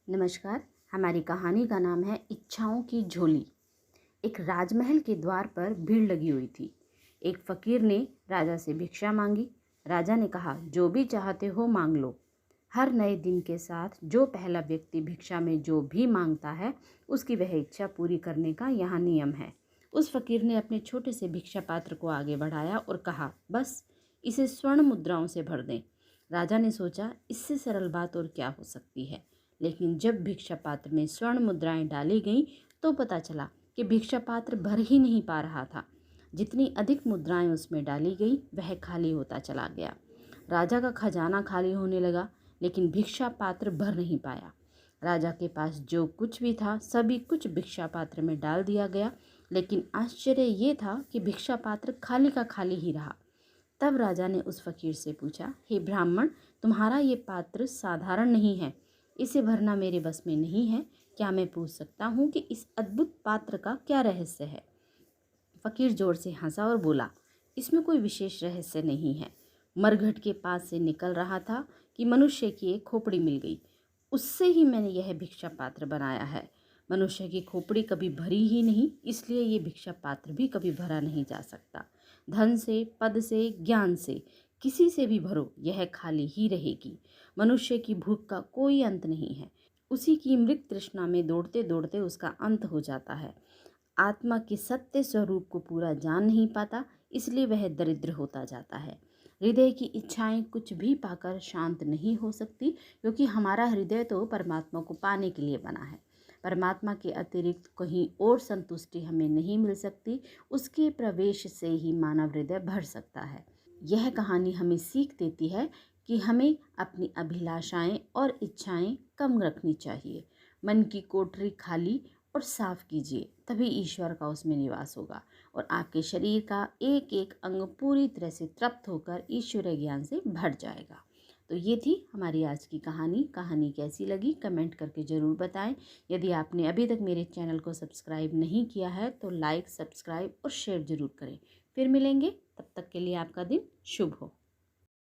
नमस्कार। हमारी कहानी का नाम है इच्छाओं की झोली। एक राजमहल के द्वार पर भीड़ लगी हुई थी। एक फकीर ने राजा से भिक्षा मांगी। राजा ने कहा, जो भी चाहते हो मांग लो। हर नए दिन के साथ जो पहला व्यक्ति भिक्षा में जो भी मांगता है उसकी वह इच्छा पूरी करने का यहाँ नियम है। उस फकीर ने अपने छोटे से भिक्षा पात्र को आगे बढ़ाया और कहा, बस इसे स्वर्ण मुद्राओं से भर दें। राजा ने सोचा, इससे सरल बात और क्या हो सकती है। लेकिन जब भिक्षा पात्र में स्वर्ण मुद्राएं डाली गईं तो पता चला कि भिक्षा पात्र भर ही नहीं पा रहा था। जितनी अधिक मुद्राएं उसमें डाली गई वह खाली होता चला गया। राजा का खजाना खाली होने लगा, लेकिन भिक्षा पात्र भर नहीं पाया। राजा के पास जो कुछ भी था सभी कुछ भिक्षा पात्र में डाल दिया गया, लेकिन आश्चर्य ये था कि भिक्षा पात्र खाली का खाली ही रहा। तब राजा ने उस फकीर से पूछा, हे ब्राह्मण, तुम्हारा ये पात्र साधारण नहीं है, इसे भरना मेरे बस में नहीं है। क्या मैं पूछ सकता हूँ कि इस अद्भुत पात्र का क्या रहस्य है? फकीर जोर से हंसा और बोला, इसमें कोई विशेष रहस्य नहीं है। मरघट के पास से निकल रहा था कि मनुष्य की एक खोपड़ी मिल गई। उससे ही मैंने यह भिक्षा पात्र बनाया है। मनुष्य की खोपड़ी कभी भरी ही नहीं, इसलिए ये भिक्षा पात्र भी कभी भरा नहीं जा सकता। धन से, पद से, ज्ञान से, किसी से भी भरो, यह खाली ही रहेगी। मनुष्य की भूख का कोई अंत नहीं है। उसी की मृत तृष्णा में दौड़ते दौड़ते उसका अंत हो जाता है। आत्मा के सत्य स्वरूप को पूरा जान नहीं पाता, इसलिए वह दरिद्र होता जाता है। हृदय की इच्छाएं कुछ भी पाकर शांत नहीं हो सकती, क्योंकि हमारा हृदय तो परमात्मा को पाने के लिए बना है। परमात्मा के अतिरिक्त कहीं और संतुष्टि हमें नहीं मिल सकती। उसके प्रवेश से ही मानव हृदय भर सकता है। यह कहानी हमें सीख देती है कि हमें अपनी अभिलाषाएं और इच्छाएं कम रखनी चाहिए। मन की कोठरी खाली और साफ कीजिए, तभी ईश्वर का उसमें निवास होगा और आपके शरीर का एक एक अंग पूरी तरह से तृप्त होकर ईश्वरीय ज्ञान से भर जाएगा। तो ये थी हमारी आज की कहानी। कहानी कैसी लगी कमेंट करके ज़रूर बताएं। यदि आपने अभी तक मेरे चैनल को सब्सक्राइब नहीं किया है तो लाइक, सब्सक्राइब और शेयर ज़रूर करें। फिर मिलेंगे, तब तक के लिए आपका दिन शुभ हो।